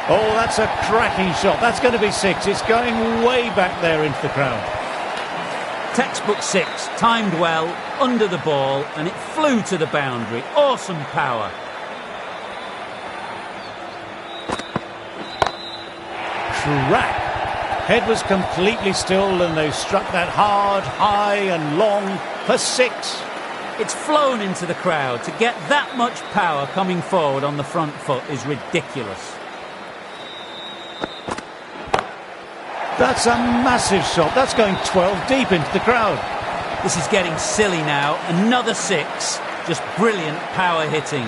Oh, that's a cracking shot. That's going to be 6. It's going way back there into the crowd. Textbook 6, timed well, under the ball, and it flew to the boundary. Awesome power. Crack. Head was completely still and they struck that hard, high and long for 6. It's flown into the crowd. To get that much power coming forward on the front foot is ridiculous. That's a massive shot. That's going 12 deep into the crowd. This is getting silly now. Another 6. Just brilliant power hitting.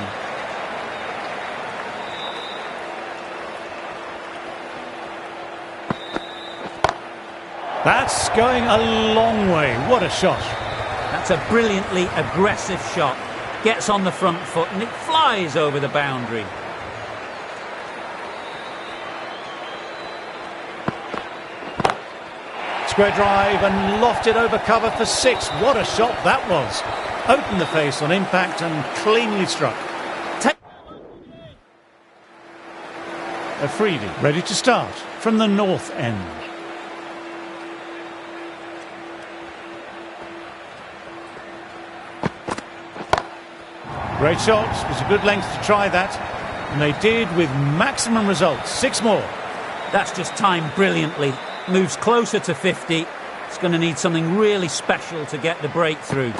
That's going a long way. What a shot. That's a brilliantly aggressive shot. Gets on the front foot and it flies over the boundary. Square drive and lofted over cover for 6. What a shot that was. Opened the face on impact and cleanly struck. Afridi ready to start from the north end. Great shot. It was a good length to try that. And they did with maximum results. 6 more. That's just timed brilliantly. Moves closer to 50. It's going to need something really special to get the breakthrough.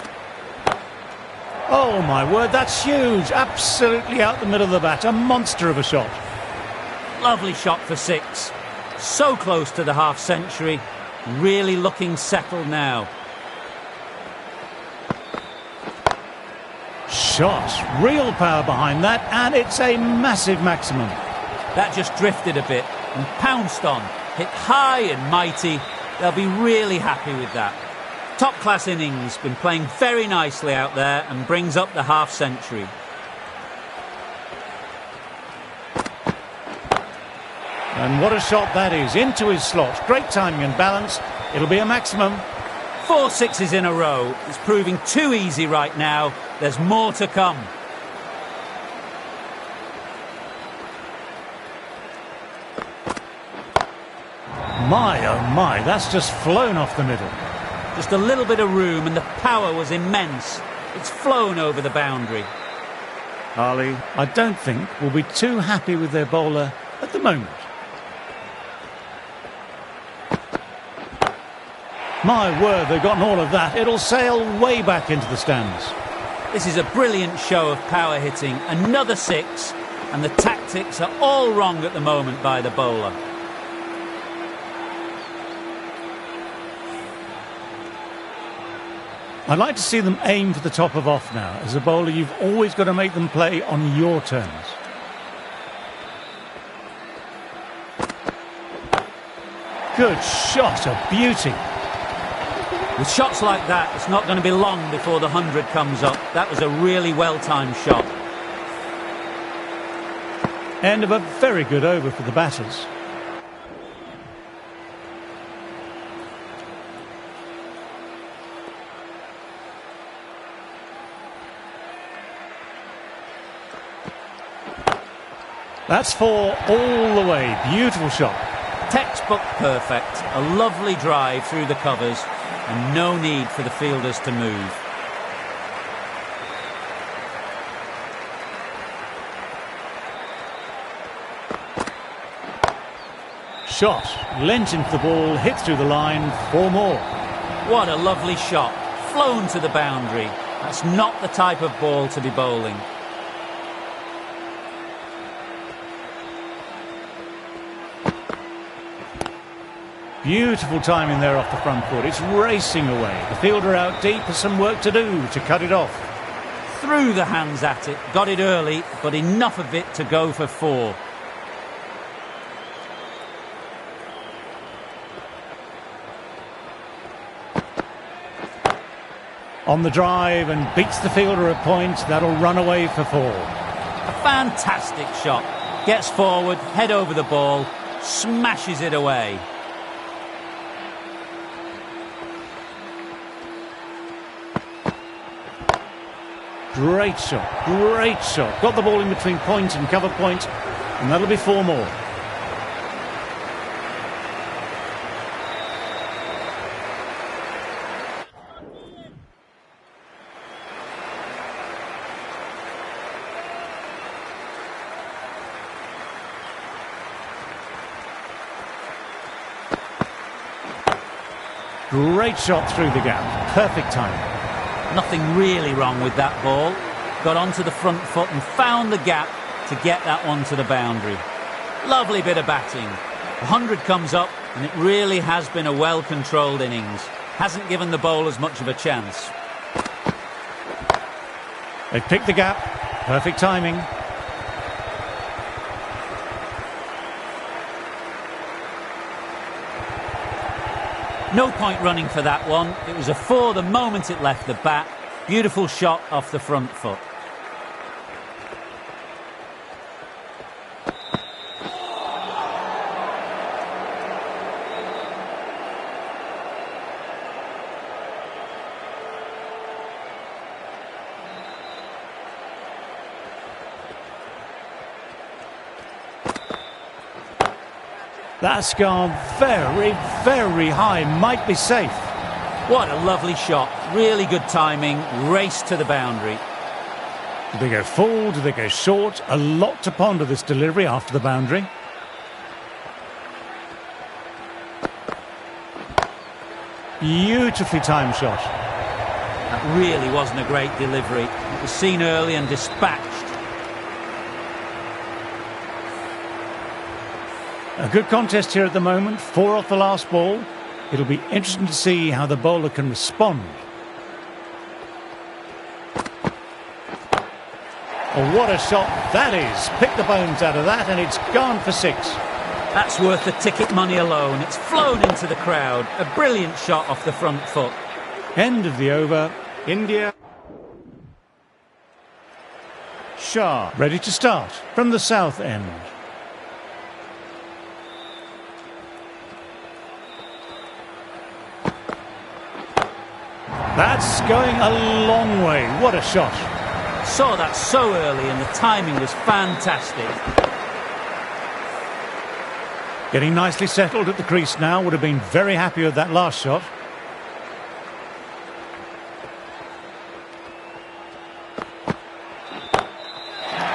Oh my word, that's huge. Absolutely out the middle of the bat. A monster of a shot. Lovely shot for 6. So close to the half century. Really looking settled now. Shot. Real power behind that, and it's a massive maximum. That just drifted a bit and pounced on. Hit high and mighty. They'll be really happy with that. Top class innings, been playing very nicely out there and brings up the half century. And what a shot that is, into his slot. Great timing and balance. It'll be a maximum. 4 6s in a row. It's proving too easy right now. There's more to come. My, oh my, that's just flown off the middle. Just a little bit of room and the power was immense. It's flown over the boundary. Ali, I don't think will be too happy with their bowler at the moment. My word, they've gotten all of that. It'll sail way back into the stands. This is a brilliant show of power hitting. Another 6, and the tactics are all wrong at the moment by the bowler. I'd like to see them aim for the top of off now. As a bowler, you've always got to make them play on your terms. Good shot, a beauty. With shots like that, it's not going to be long before the 100 comes up. That was a really well-timed shot. End of a very good over for the batters. That's 4 all the way. Beautiful shot. Textbook perfect. A lovely drive through the covers and no need for the fielders to move. Shot. Lent into the ball, hit through the line. 4 more. What a lovely shot. Flown to the boundary. That's not the type of ball to be bowling. Beautiful timing there off the front foot. It's racing away. The fielder out deep has some work to do to cut it off. Threw the hands at it, got it early, but enough of it to go for 4. On the drive and beats the fielder a point. That'll run away for 4. A fantastic shot. Gets forward, head over the ball, smashes it away. Great shot, great shot. Got the ball in between point and cover point, and that'll be 4 more. Great shot through the gap. Perfect timing. Nothing really wrong with that ball. Got onto the front foot and found the gap to get that one to the boundary. Lovely bit of batting. 100 comes up, and it really has been a well-controlled innings. Hasn't given the bowlers much of a chance. They've picked the gap. Perfect timing. No point running for that one. It was a four the moment it left the bat. Beautiful shot off the front foot. That's gone very, very high. Might be safe. What a lovely shot. Really good timing. Race to the boundary. Do they go full? Do they go short? A lot to ponder this delivery after the boundary. Beautifully timed shot. That really wasn't a great delivery. It was seen early and dispatched. A good contest here at the moment. 4 off the last ball. It'll be interesting to see how the bowler can respond. Oh, what a shot that is. Pick the bones out of that and it's gone for 6. That's worth the ticket money alone. It's flown into the crowd. A brilliant shot off the front foot. End of the over. India. Shah ready to start from the south end. That's going a long way. What a shot. Saw that so early and the timing was fantastic. Getting nicely settled at the crease now. Would have been very happy with that last shot.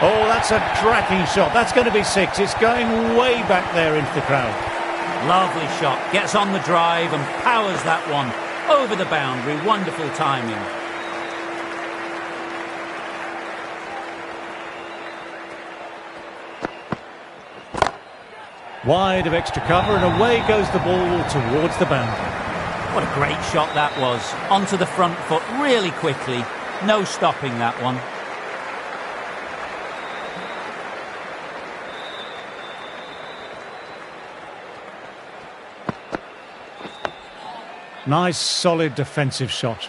Oh, that's a cracking shot. That's going to be 6. It's going way back there into the crowd. Lovely shot. Gets on the drive and powers that one over the boundary. Wonderful timing. Wide of extra cover and away goes the ball towards the boundary. What a great shot that was. Onto the front foot really quickly. No stopping that one. Nice, solid defensive shot.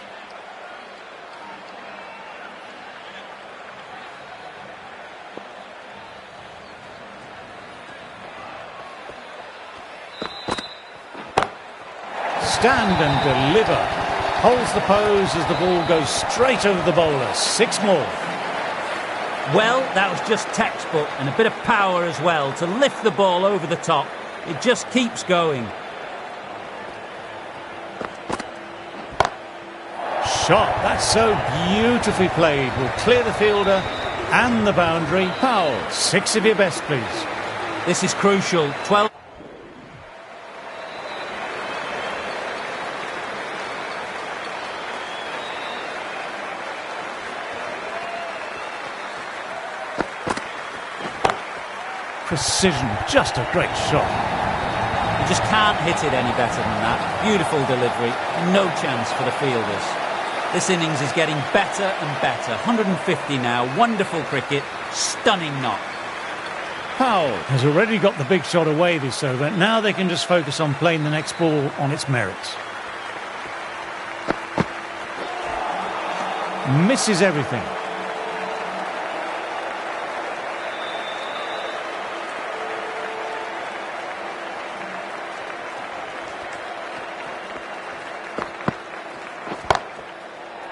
Stand and deliver. Holds the pose as the ball goes straight over the bowler. 6 more. Well, that was just textbook and a bit of power as well to lift the ball over the top. It just keeps going. Shot. That's so beautifully played. Will clear the fielder and the boundary. Powell, 6 of your best, please. This is crucial. 12. Precision. Just a great shot. You just can't hit it any better than that. Beautiful delivery. No chance for the fielders. This innings is getting better and better. 150 now. Wonderful cricket. Stunning knock. Powell has already got the big shot away this over. Now they can just focus on playing the next ball on its merits. Misses everything.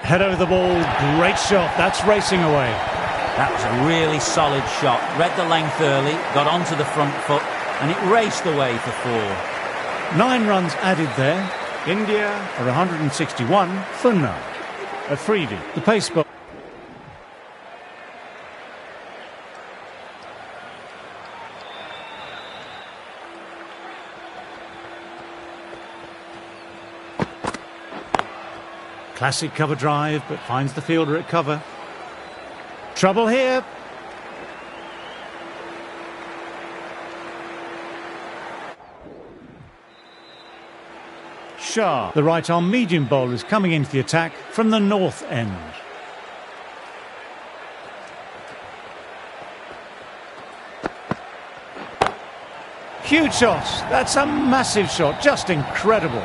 Head over the ball, great shot, that's racing away. That was a really solid shot. Read the length early, got onto the front foot, and it raced away for 4. 9 runs added there. India are 161 for 9. Afridi, the pace ball. Classic cover drive, but finds the fielder at cover. Trouble here. Shah, the right-arm medium bowler, is coming into the attack from the north end. Huge shot. That's a massive shot. Just incredible.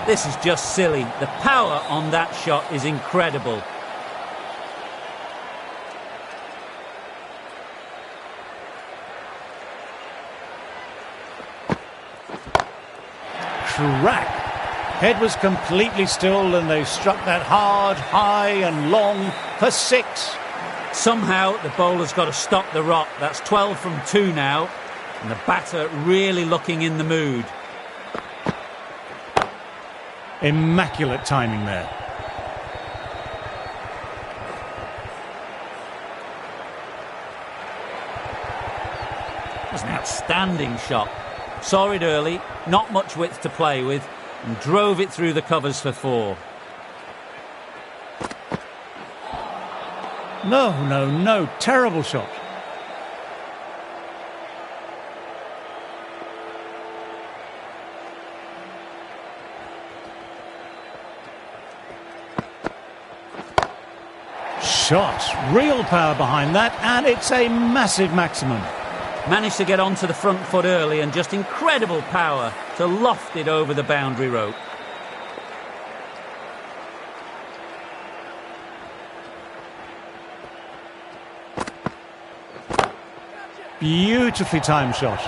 This is just silly. The power on that shot is incredible. Crack. Head was completely still and they struck that hard, high and long for 6. Somehow the bowler's got to stop the rot. That's 12 from 2 now. And the batter really looking in the mood. Immaculate timing there. It was an outstanding shot. Saw it early, not much width to play with, and drove it through the covers for 4. No. Terrible shot. Shot. Real power behind that, and it's a massive maximum. Managed to get onto the front foot early and just incredible power to loft it over the boundary rope. Beautifully timed shot.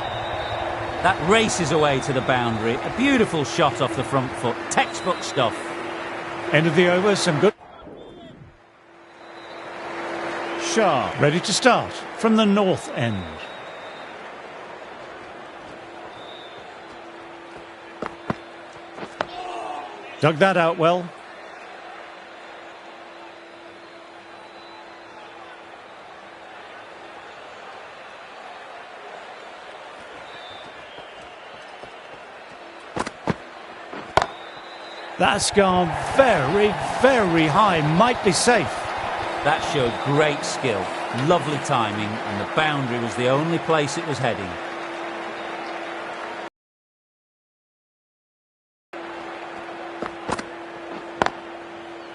That races away to the boundary. A beautiful shot off the front foot. Textbook stuff. End of the over, some good. Shah, ready to start from the north end. Dug that out well. That's gone very, very high. Might be safe. That showed great skill, lovely timing, and the boundary was the only place it was heading.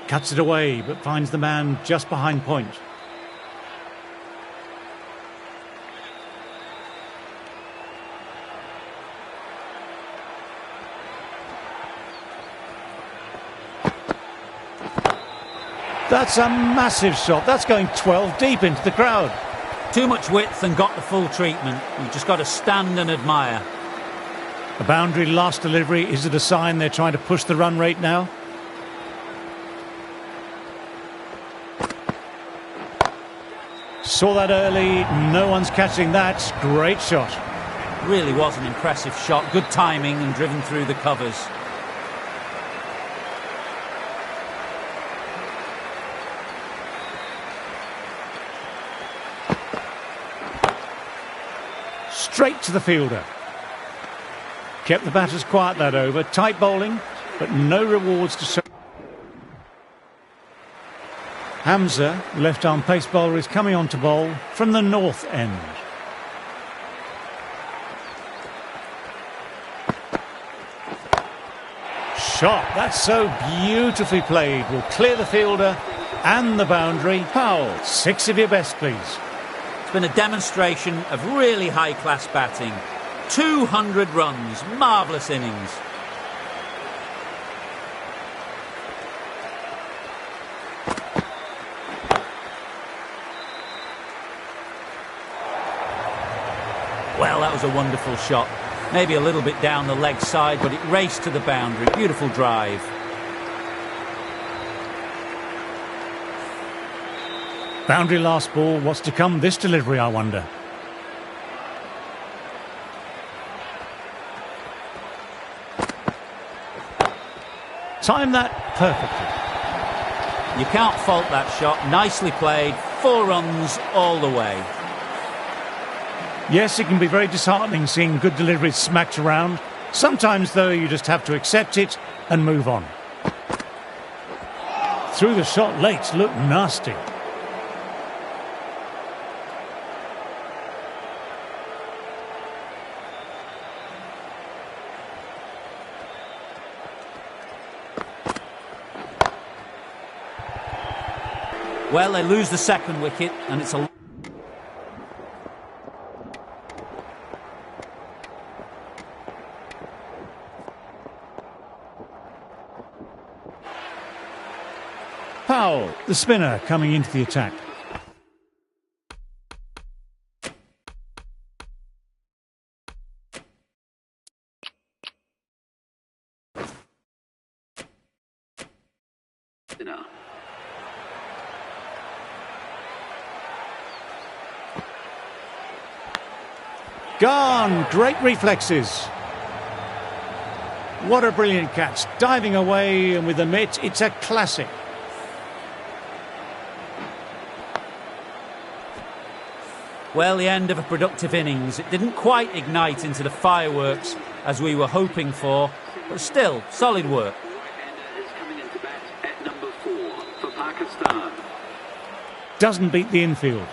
Cuts it away, but finds the man just behind point. That's a massive shot. That's going 12 deep into the crowd. Too much width and got the full treatment. You've just got to stand and admire. The boundary last delivery. Is it a sign they're trying to push the run rate now? Saw that early. No one's catching that. Great shot. Really was an impressive shot. Good timing and driven through the covers. Straight to the fielder. Kept the batters quiet that over. Tight bowling, but no rewards to show. Hamza, left-arm pace bowler, is coming on to bowl from the north end. Shot. That's so beautifully played. Will clear the fielder and the boundary. Powell, 6 of your best, please. It's been a demonstration of really high-class batting. 200 runs. Marvellous innings. Well, that was a wonderful shot. Maybe a little bit down the leg side, but it raced to the boundary. Beautiful drive. Boundary last ball. What's to come this delivery, I wonder? Time that perfectly. You can't fault that shot. Nicely played. 4 runs all the way. Yes, it can be very disheartening seeing good deliveries smacked around. Sometimes, though, you just have to accept it and move on. Through the shot late, looked nasty. Well, they lose the second wicket, and it's a... Powell, the spinner, coming into the attack. Gone! Great reflexes. What a brilliant catch. Diving away, and with the mitt, it's a classic. Well, the end of a productive innings. It didn't quite ignite into the fireworks as we were hoping for, but still, solid work. Doesn't beat the infield.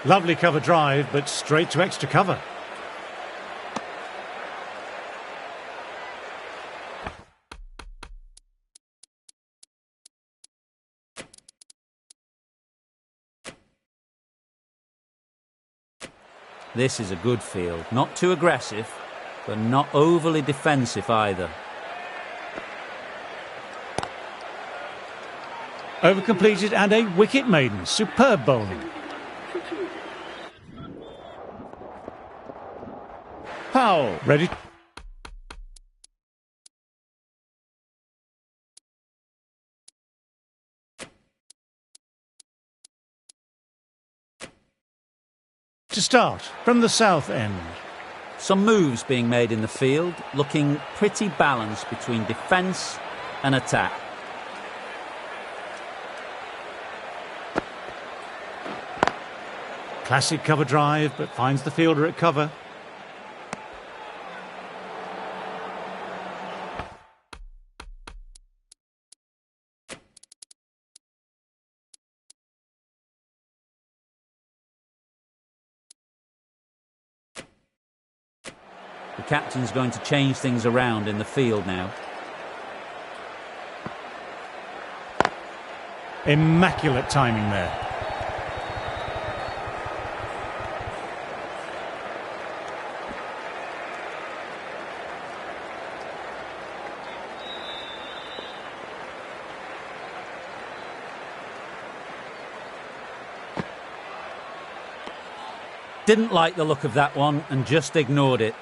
Lovely cover drive, but straight to extra cover. This is a good field. Not too aggressive, but not overly defensive either. Overcompleted and a wicket maiden. Superb bowling. Powell, ready. To start from the south end. Some moves being made in the field, looking pretty balanced between defence and attack. Classic cover drive, but finds the fielder at cover. The captain's going to change things around in the field now. Immaculate timing there. Didn't like the look of that one and just ignored it.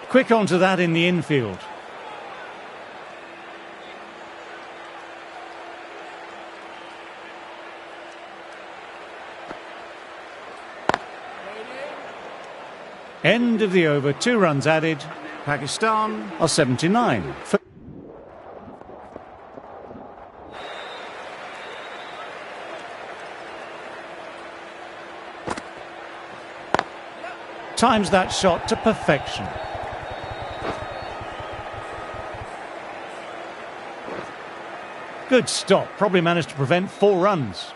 Quick onto that in the infield. End of the over, 2 runs added. Pakistan are 79. Times that shot to perfection. Good stop, probably managed to prevent 4 runs.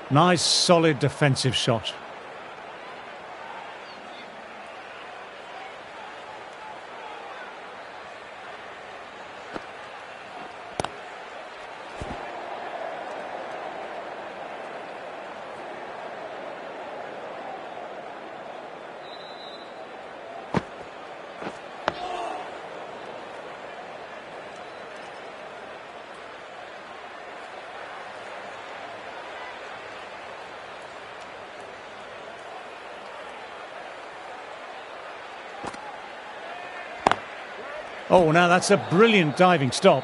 Nice, solid defensive shot. Oh, now that's a brilliant diving stop.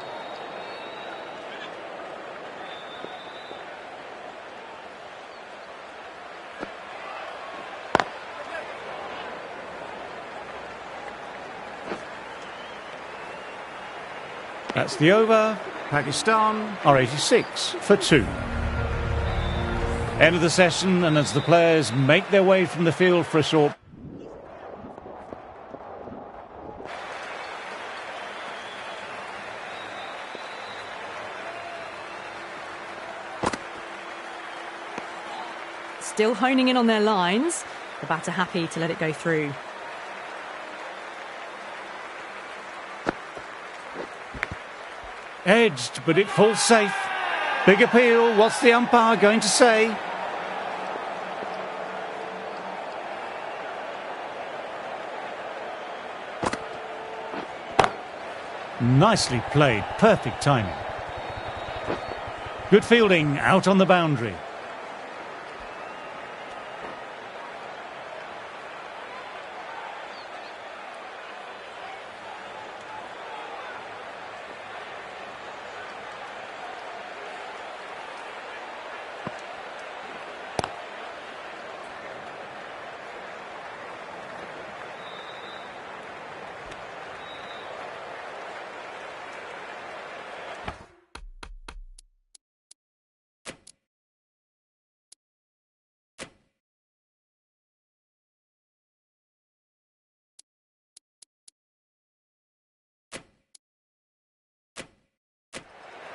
That's the over. Pakistan are 86 for 2. End of the session, and as the players make their way from the field for a short... Still honing in on their lines. The batter happy to let it go through. Edged, but it falls safe. Big appeal. What's the umpire going to say? Nicely played. Perfect timing. Good fielding out on the boundary.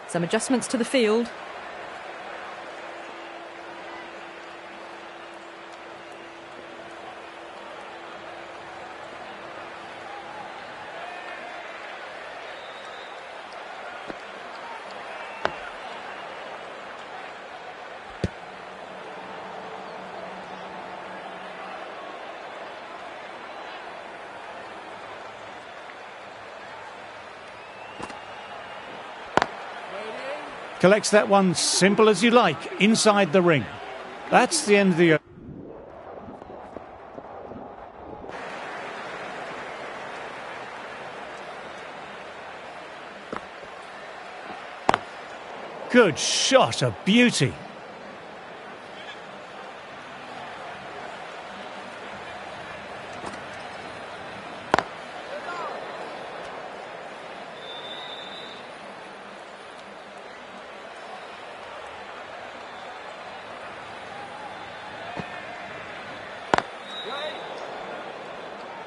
Some adjustments to the field. Collects that one simple as you like, inside the ring. That's the end of the... Good shot, a beauty.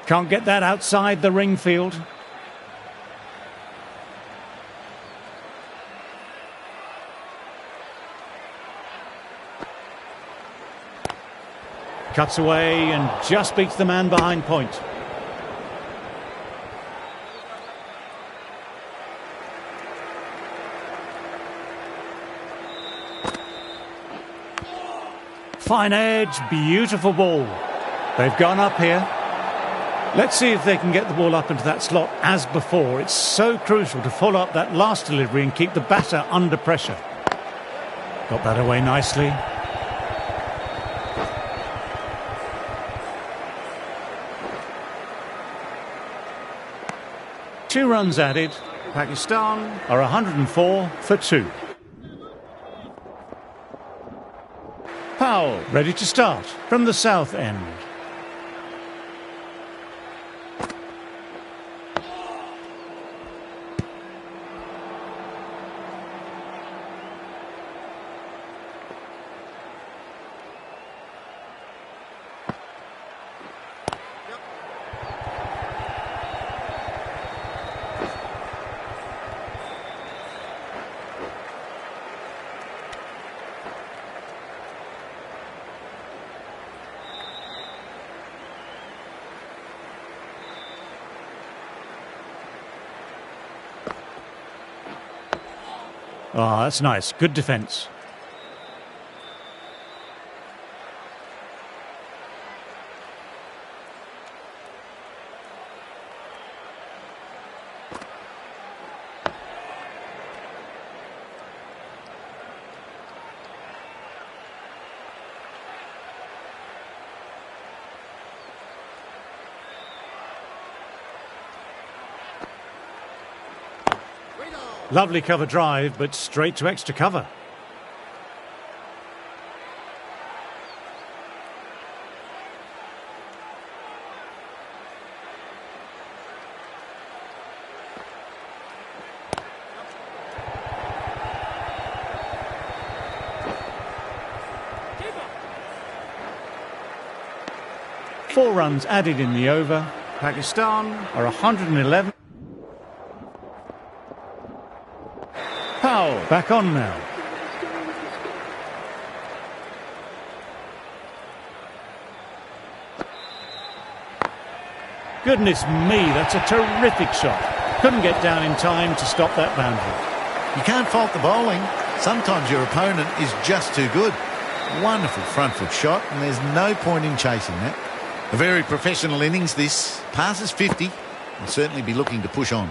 Can't get that outside the ring field. Cuts away and just beats the man behind point. Fine edge, beautiful ball. They've gone up here. Let's see if they can get the ball up into that slot as before. It's so crucial to follow up that last delivery and keep the batter under pressure. Got that away nicely. Two runs added. Pakistan are 104 for 2. Powell ready to start from the south end. Oh, that's nice. Good defence. Lovely cover drive, but straight to extra cover. Four runs added in the over. Pakistan are 111. Powell back on now. Goodness me, that's a terrific shot. Couldn't get down in time to stop that boundary. You can't fault the bowling. Sometimes your opponent is just too good. Wonderful front foot shot, and there's no point in chasing that. A very professional innings this. Passes 50. Will certainly be looking to push on.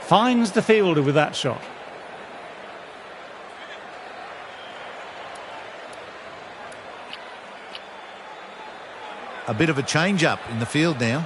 Finds the fielder with that shot. A bit of a change-up in the field now.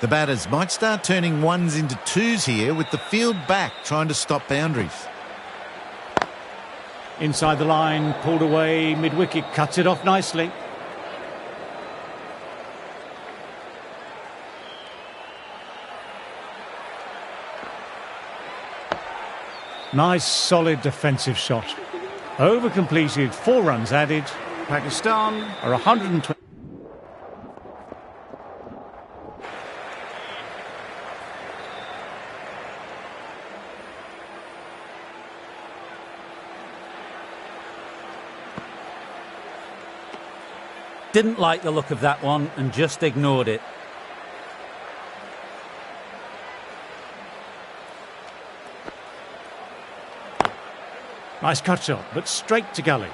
The batters might start turning ones into twos here with the field back, trying to stop boundaries. Inside the line, pulled away, mid-wicket, cuts it off nicely. Nice, solid defensive shot. Over completed, 4 runs added. Pakistan are 120. Didn't like the look of that one and just ignored it. Nice cut shot, but straight to gully.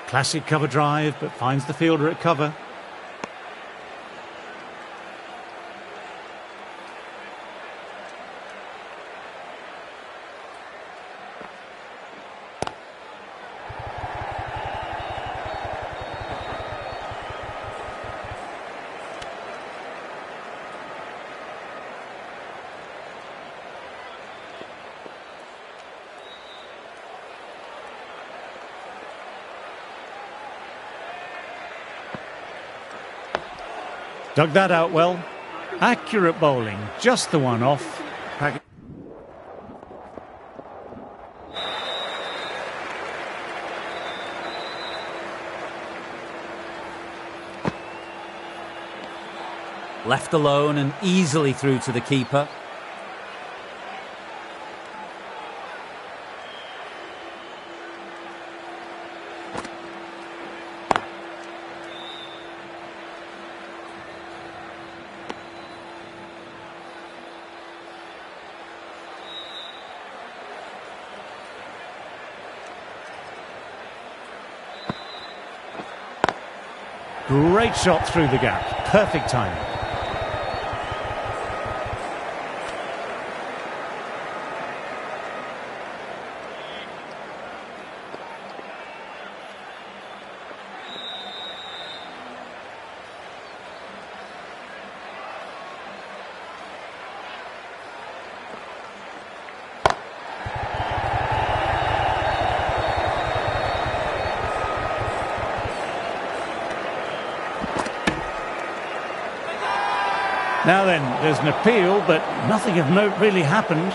Classic cover drive, but finds the fielder at cover. Dug that out well. Accurate bowling, just the one off. Left alone and easily through to the keeper. Great shot through the gap. Perfect timing. Now then, there's an appeal, but nothing of note really happened.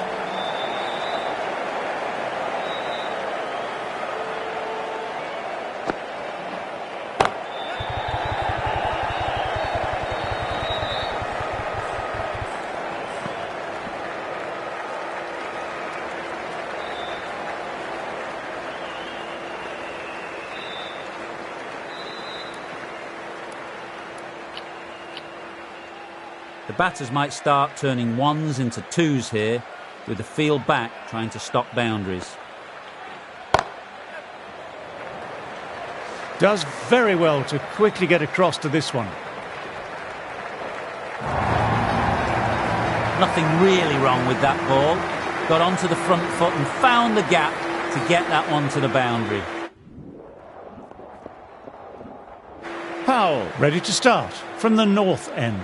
The batters might start turning ones into twos here, with the field back trying to stop boundaries. Does very well to quickly get across to this one. Nothing really wrong with that ball. Got onto the front foot and found the gap to get that one to the boundary. Powell ready to start from the north end.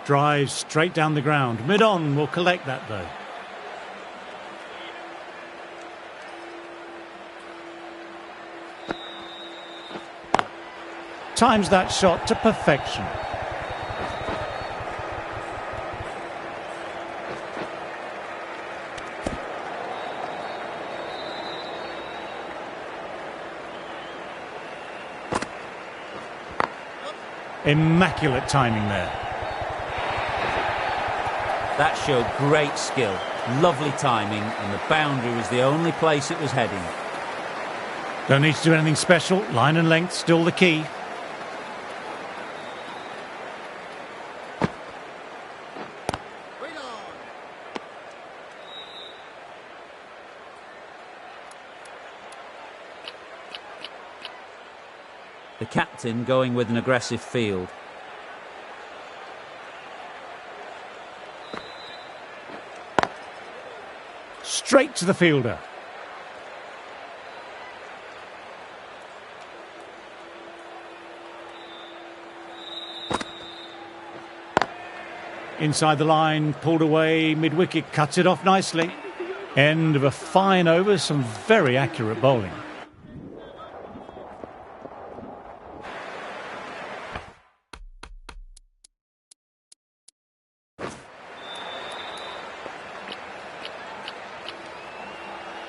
Drives straight down the ground. Mid-on will collect that though. Times that shot to perfection. Immaculate timing there. That showed great skill, lovely timing, and the boundary was the only place it was heading. Don't need to do anything special. Line and length still the key. The captain going with an aggressive field. Straight to the fielder. Inside the line, pulled away, mid-wicket, cuts it off nicely. End of a fine over, some very accurate bowling.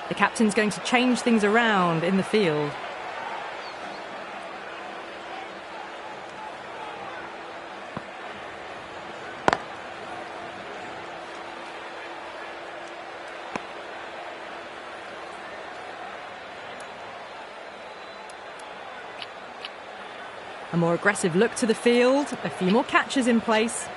The captain's going to change things around in the field. A more aggressive look to the field, a few more catches in place.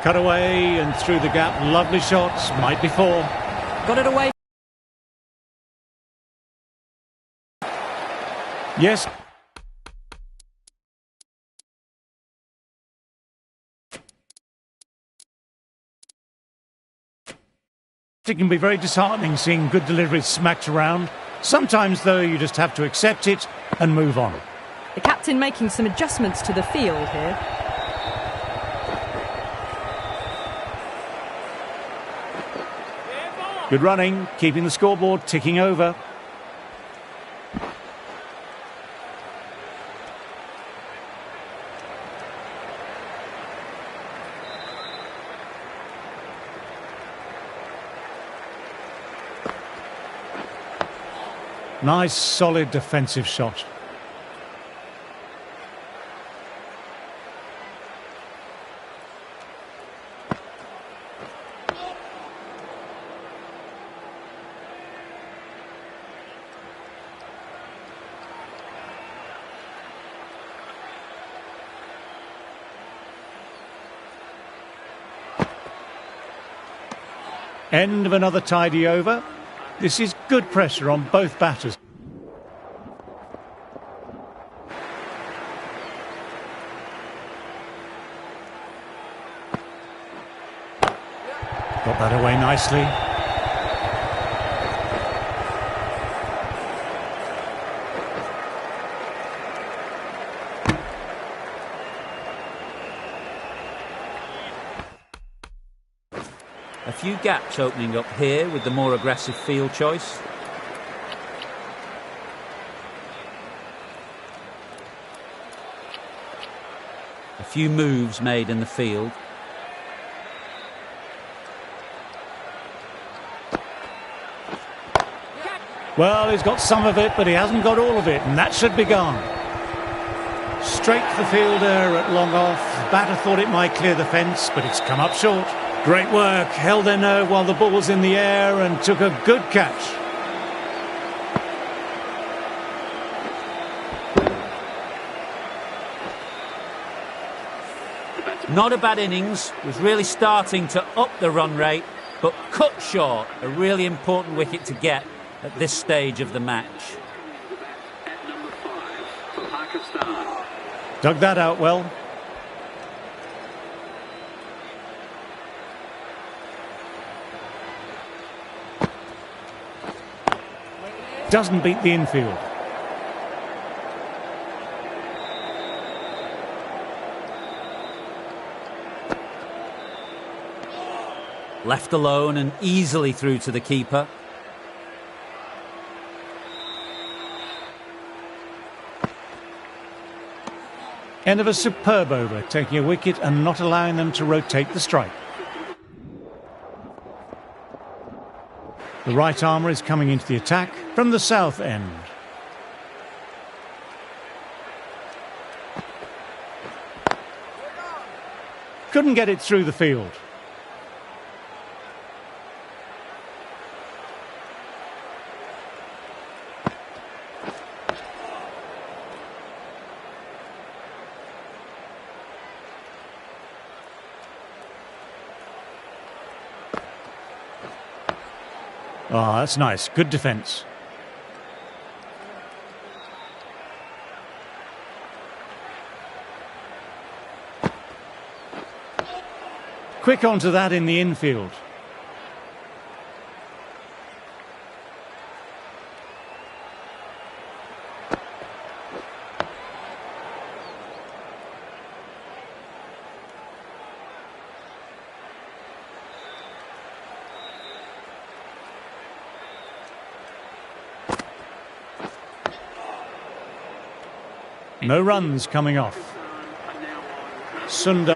Cut away and through the gap. Lovely shots. Might be four. Got it away. Yes. It can be very disheartening seeing good deliveries smacked around. Sometimes, though, you just have to accept it and move on. The captain making some adjustments to the field here. Good running, keeping the scoreboard ticking over. Nice, solid defensive shot. End of another tidy over. This is good pressure on both batters. Got that away nicely. A few gaps opening up here with the more aggressive field choice. A few moves made in the field. Well, he's got some of it, but he hasn't got all of it, and that should be gone. Straight to the fielder at long off. The batter thought it might clear the fence, but it's come up short. Great work. Held their nerve while the ball was in the air and took a good catch. Not a bad innings. Was really starting to up the run rate, but cut short. A really important wicket to get at this stage of the match. At number 5 for Pakistan. Dug that out well. Doesn't beat the infield. Left alone and easily through to the keeper. End of a superb over, taking a wicket and not allowing them to rotate the strike. The right armour is coming into the attack from the south end. Couldn't get it through the field. Oh, that's nice. Good defence. Quick onto that in the infield. No runs coming off. Sundar.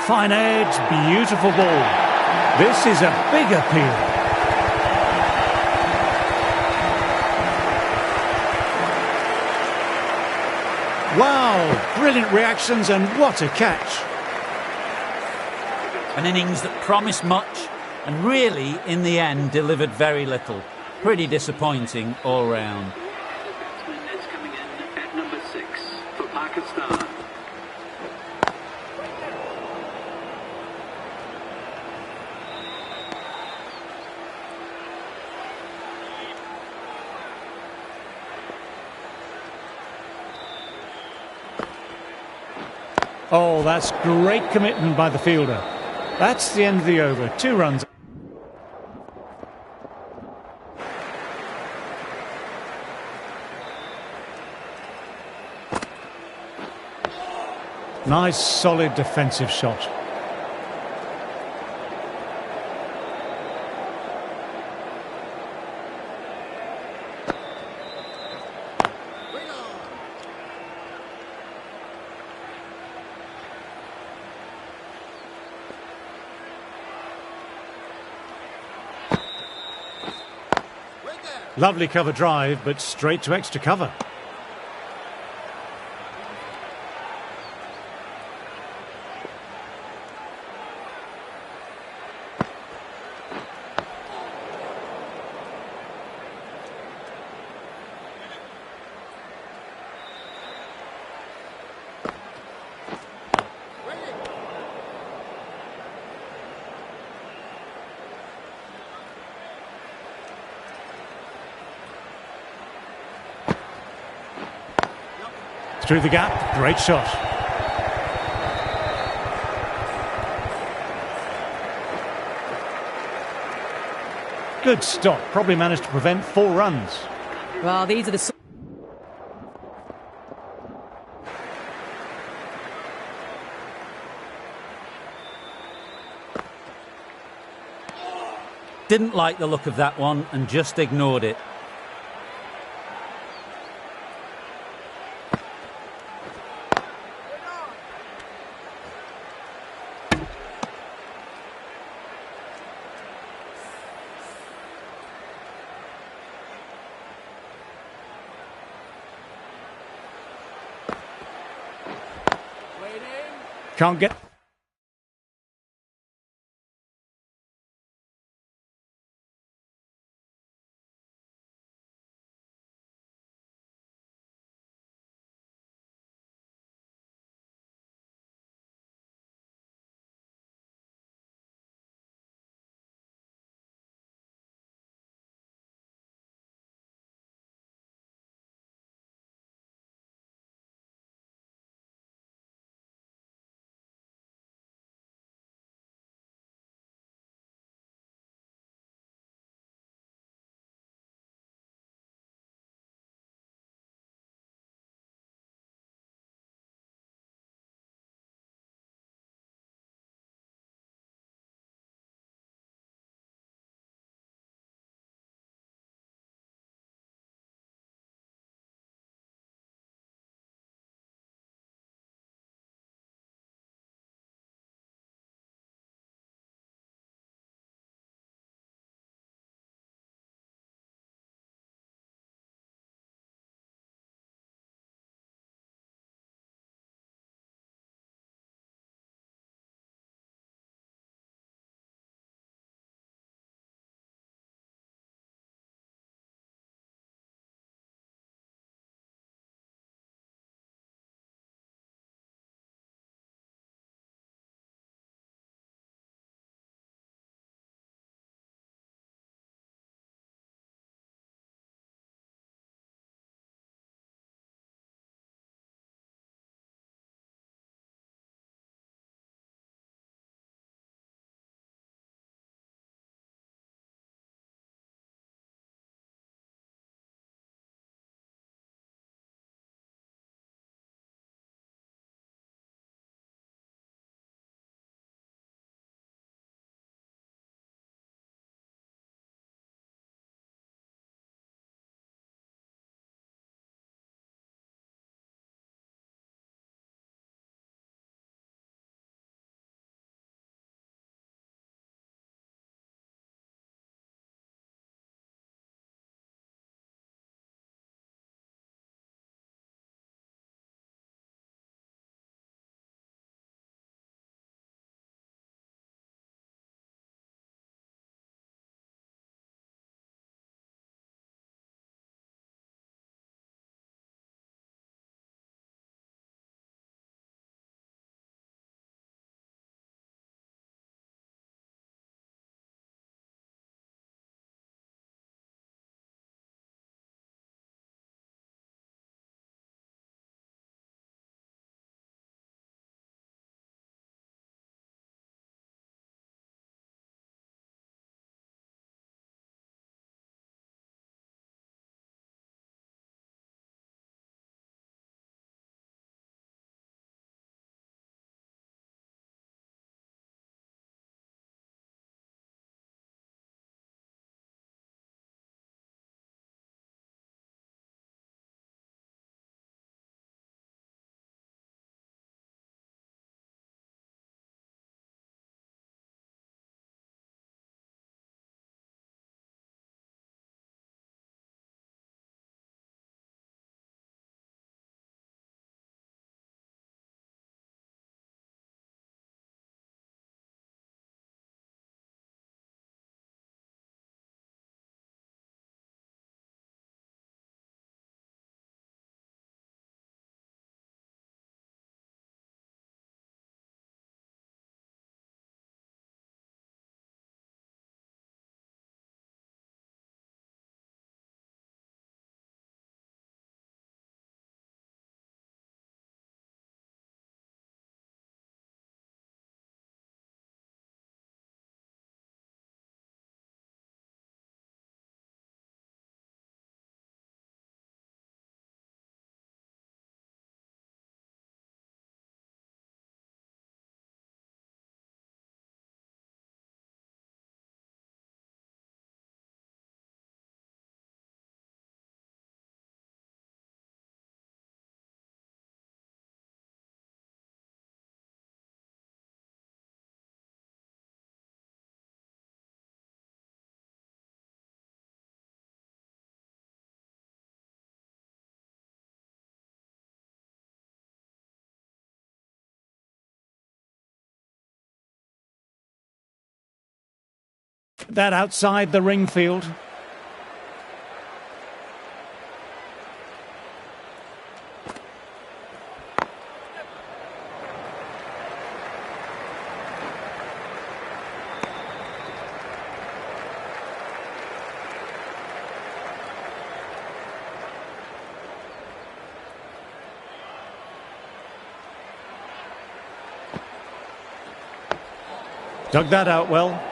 Fine edge, beautiful ball. This is a big appeal. Wow, brilliant reactions and what a catch. An innings that promised much and really, in the end, delivered very little. Pretty disappointing all round. The batsman is coming in at number 6 for Pakistan. Oh, that's great commitment by the fielder. That's the end of the over. 2 runs. Nice, solid defensive shot. Lovely cover drive, but straight to extra cover. through the gap. Great shot. Good stop. Probably managed to prevent 4 runs. Well, these are the... Didn't like the look of that one and just ignored it. Can't get... That outside the ring field. Dug that out well.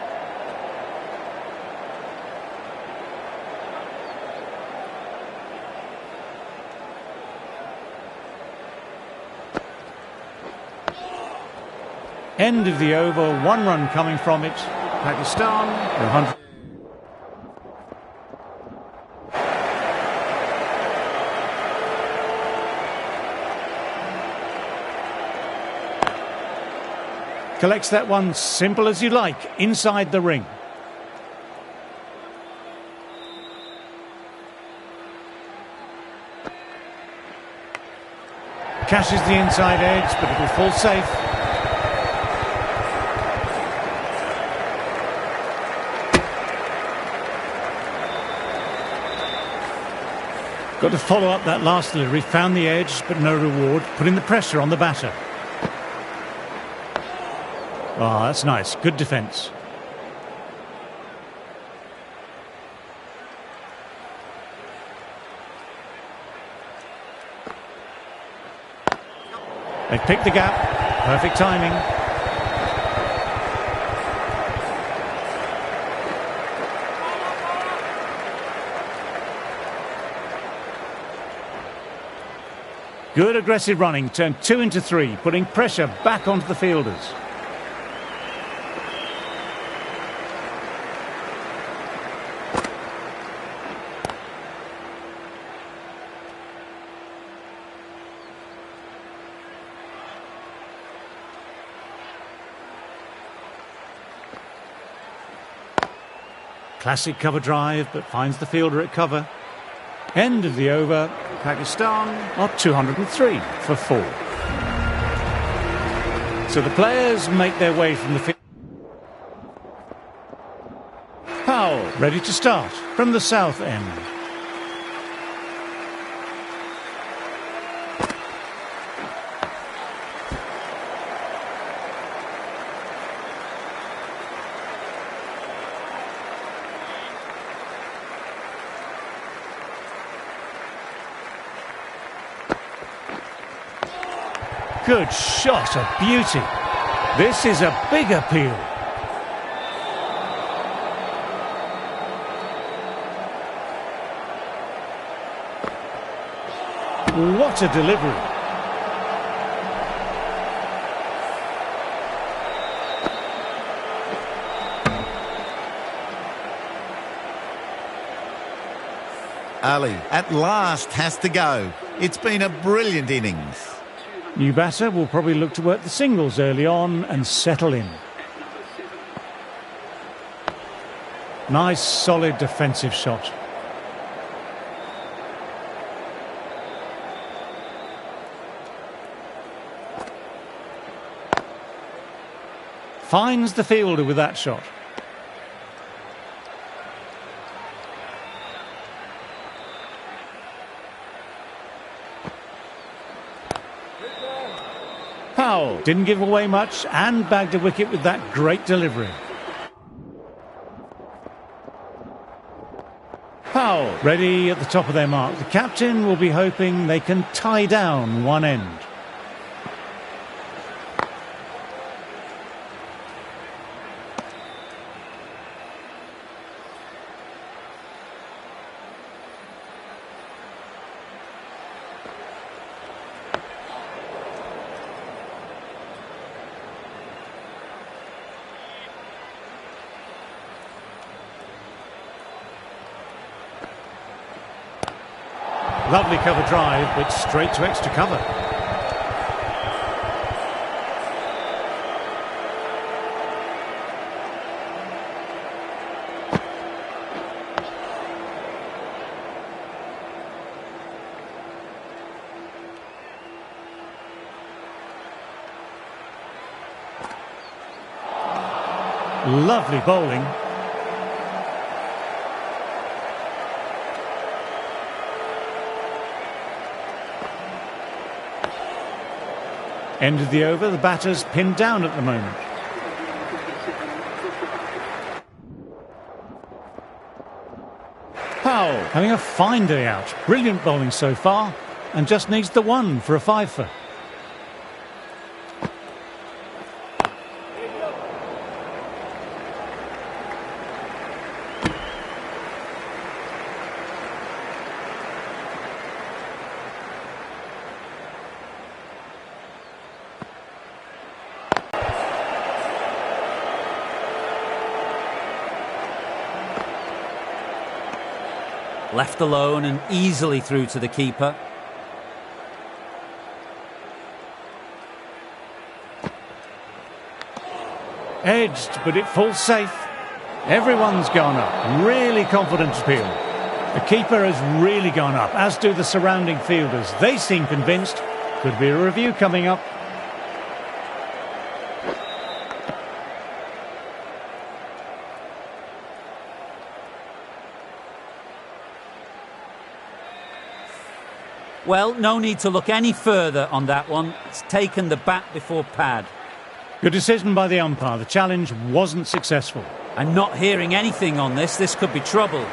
End of the over, 1 run coming from it. Pakistan, 100. Collects that one simple as you like, inside the ring. Cashes the inside edge, but it'll fall safe. Got to follow up that last delivery, found the edge, but no reward, putting the pressure on the batter. Oh, that's nice. Good defence. They've picked the gap. Perfect timing. Good aggressive running. Turned 2 into 3, putting pressure back onto the fielders. Classic cover drive, but finds the fielder at cover. End of the over. Pakistan are 203 for 4. So the players make their way from the field. Powell ready to start from the south end. Good shot, a beauty. This is a big appeal. What a delivery. Ali at last has to go. It's been a brilliant innings. New batter will probably look to work the singles early on and settle in. Nice, solid defensive shot. Finds the fielder with that shot. Powell didn't give away much and bagged a wicket with that great delivery. Powell ready at the top of their mark. The captain will be hoping they can tie down one end. Lovely cover drive, but straight to extra cover. Lovely bowling. End of the over, the batter's pinned down at the moment. Powell having a fine day out. Brilliant bowling so far, and just needs the one for a fifer. Left alone and easily through to the keeper. Edged, but it falls safe. Everyone's gone up. Really confident appeal. The keeper has really gone up, as do the surrounding fielders. They seem convinced. Could be a review coming up. Well, no need to look any further on that one. It's taken the bat before pad. Good decision by the umpire. The challenge wasn't successful. I'm not hearing anything on this. This could be trouble.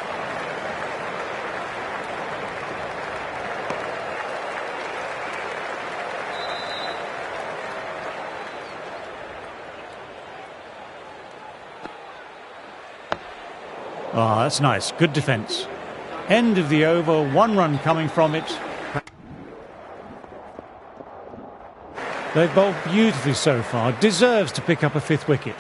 Ah, that's nice. Good defence. End of the over. 1 run coming from it. They've bowled beautifully so far. Deserves to pick up a 5th wicket.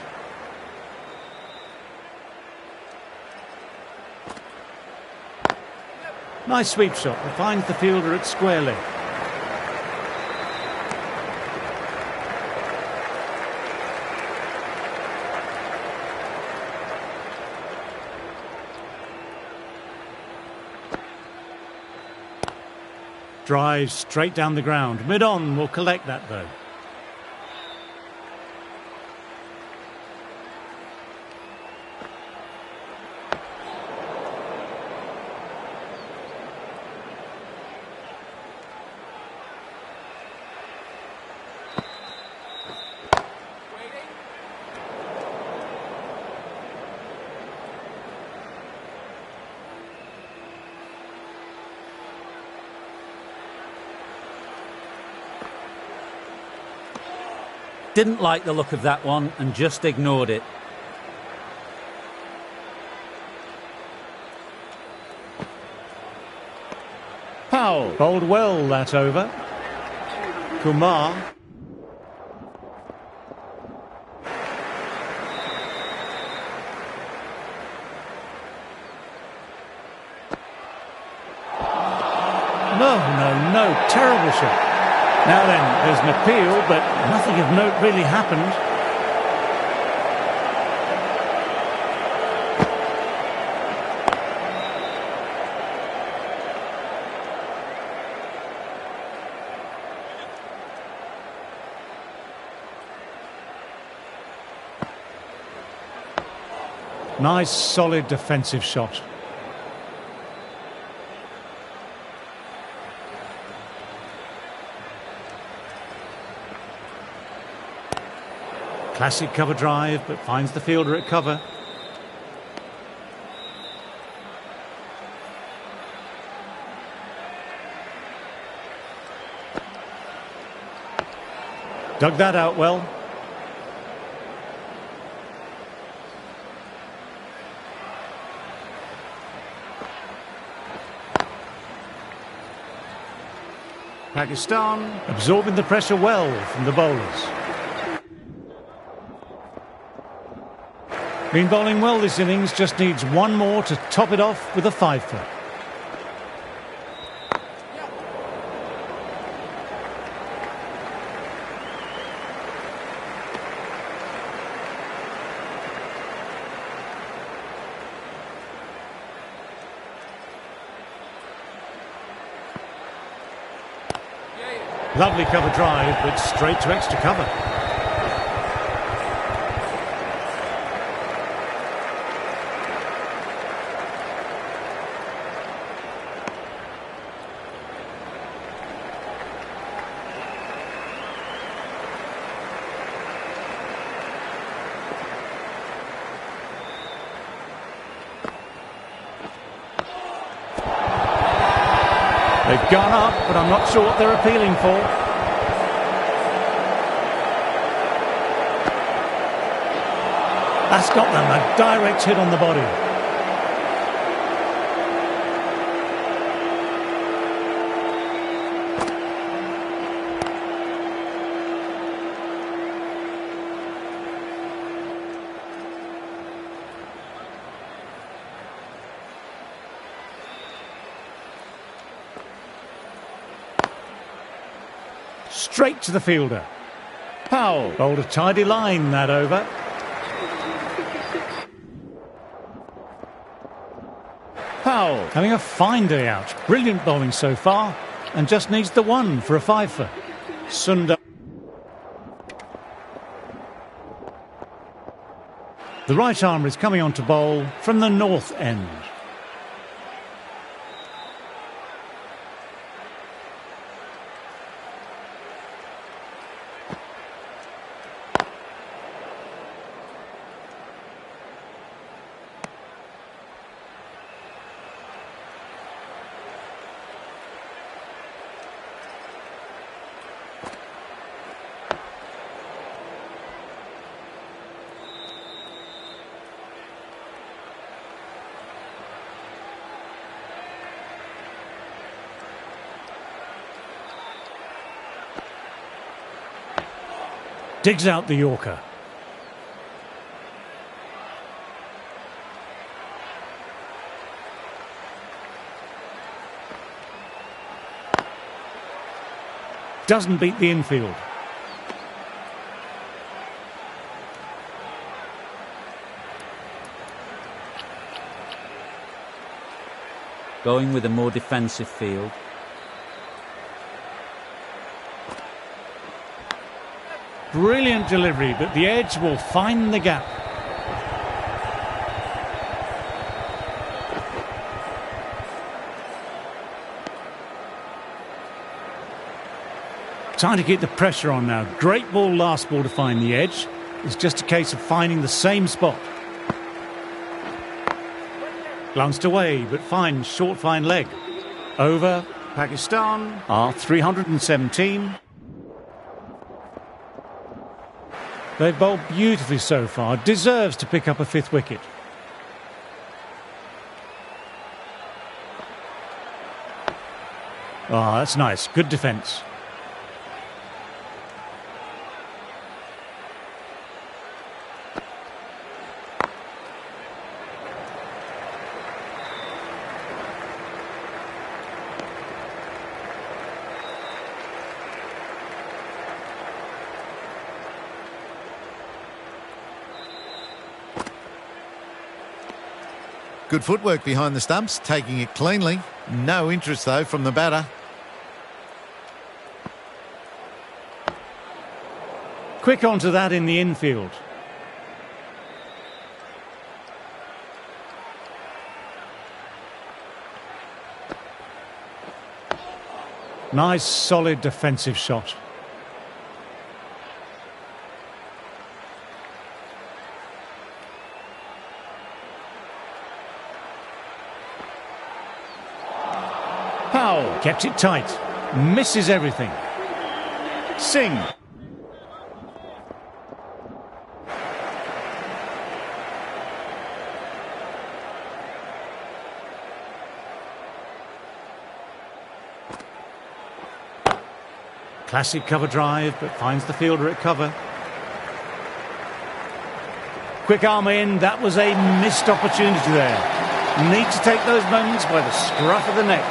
Nice sweep shot. It finds the fielder at square leg. Drives straight down the ground. Mid-on will collect that though. Didn't like the look of that one and just ignored it. Powell bowled well that over. Kumar. No, terrible shot. Now then, there's an appeal, but nothing of note really happened. Nice, solid defensive shot. Classic cover drive, but finds the fielder at cover. Dug that out well. Pakistan absorbing the pressure well from the bowlers. Been bowling well this innings, just needs one more to top it off with a 5-foot. Lovely cover drive, but straight to extra cover. They've gone up, but I'm not sure what they're appealing for. That's got them, a direct hit on the body. Straight to the fielder. Powell bowled a tidy line that over. Powell having a fine day out. Brilliant bowling so far, and just needs the one for a fiver. Sundar. The right arm is coming on to bowl from the north end. Digs out the Yorker. Doesn't beat the infield. Going with a more defensive field. Brilliant delivery, but the edge will find the gap. Trying to keep the pressure on now. Great ball, last ball to find the edge. It's just a case of finding the same spot. Glanced away, but finds short fine leg. Over. Pakistan are 317. They've bowled beautifully so far. Deserves to pick up a fifth wicket. Ah, that's nice. Good defence. Good footwork behind the stumps, taking it cleanly. No interest, though, from the batter. Quick onto that in the infield. Nice, solid defensive shot. Powell kept it tight. Misses everything. Singh. Classic cover drive, but finds the fielder at cover. Quick arm in. That was a missed opportunity there. Need to take those moments by the scruff of the neck.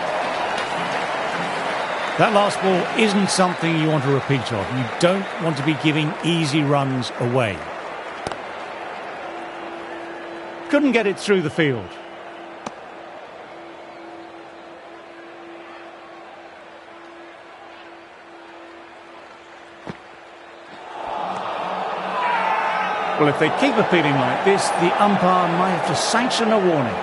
That last ball isn't something you want to repeat of. You don't want to be giving easy runs away. Couldn't get it through the field. Well, if they keep appealing like this, the umpire might have to sanction a warning.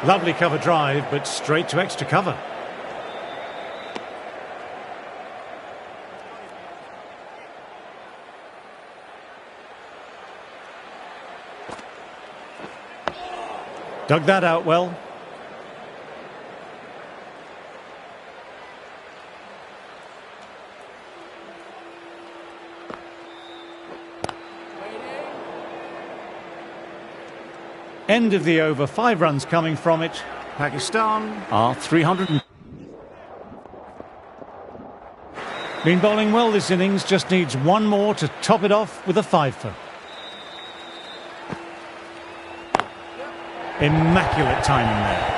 Lovely cover drive, but straight to extra cover. Dug that out well. End of the over, 5 runs coming from it. Pakistan are 300. Been bowling well this innings, just needs one more to top it off with a 5-for. Immaculate timing there.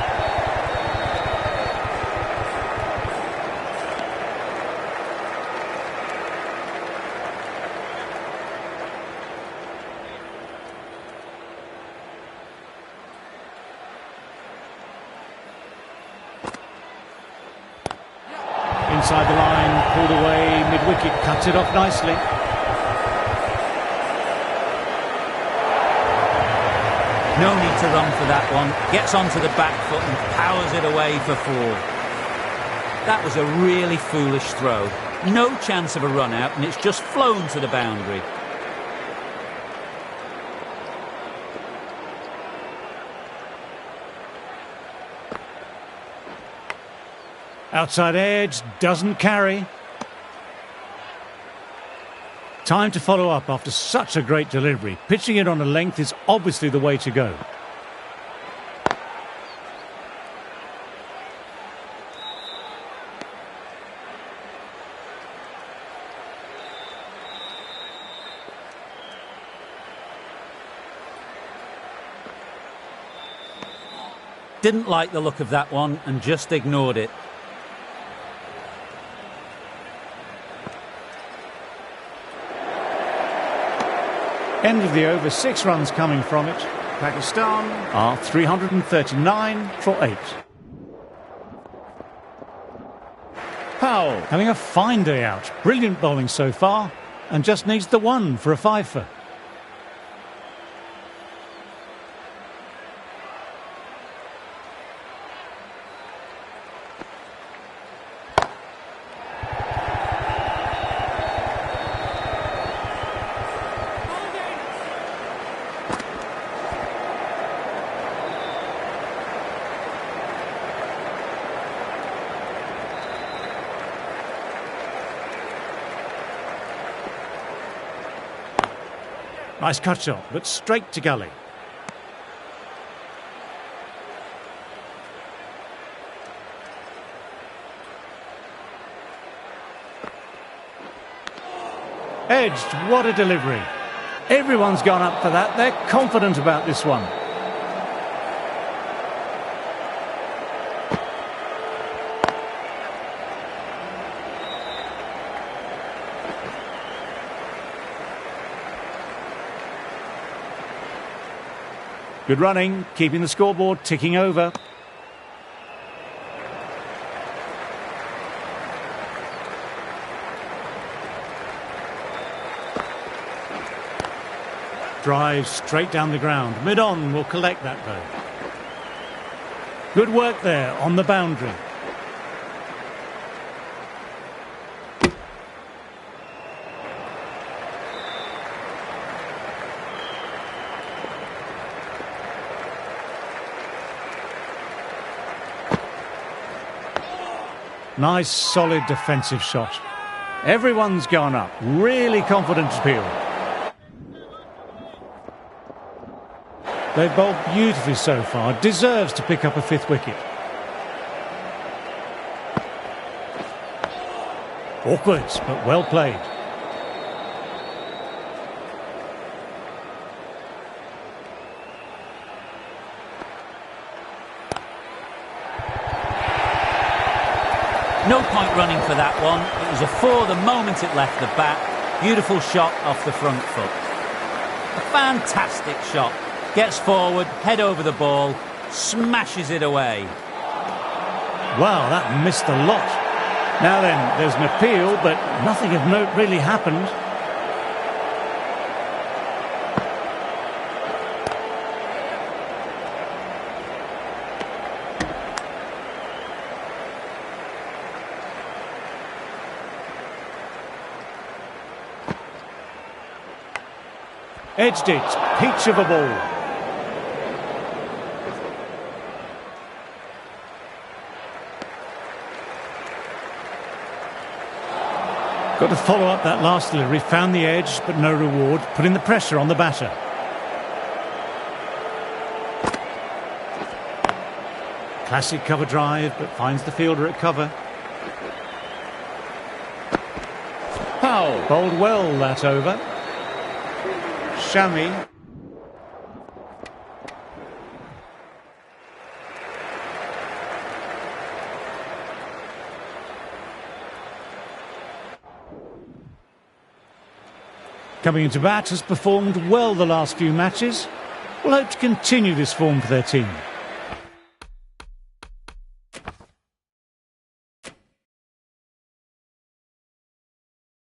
Inside the line, pulled away, mid-wicket, cuts it off nicely. No need to run for that one. Gets onto the back foot and powers it away for 4. That was a really foolish throw. No chance of a run out, and it's just flown to the boundary. Outside edge, doesn't carry. Time to follow up after such a great delivery. Pitching it on a length is obviously the way to go. Didn't like the look of that one and just ignored it. End of the over, 6 runs coming from it. Pakistan are 339 for 8. Powell having a fine day out. Brilliant bowling so far and just needs the 1 for a 5-for. Nice cut shot, but straight to gully. Edged, what a delivery. Everyone's gone up for that. They're confident about this one. Good running, keeping the scoreboard ticking over. Drive straight down the ground. Mid-on will collect that though. Good work there on the boundary. Nice, solid defensive shot. Everyone's gone up. Really confident appeal. They've bowled beautifully so far. Deserves to pick up a 5th wicket. Awkward, but well played. No point running for that one. It was a 4 the moment it left the bat. Beautiful shot off the front foot. A fantastic shot. Gets forward, head over the ball, smashes it away. Wow, that missed a lot. Now then, there's an appeal, but nothing of note really happened. Edged it, peach of a ball. Got to follow up that last delivery, found the edge, but no reward, putting the pressure on the batter. Classic cover drive, but finds the fielder at cover. Foul. Bowled well that over. Shami. Coming into bat, has performed well the last few matches. Will hope to continue this form for their team.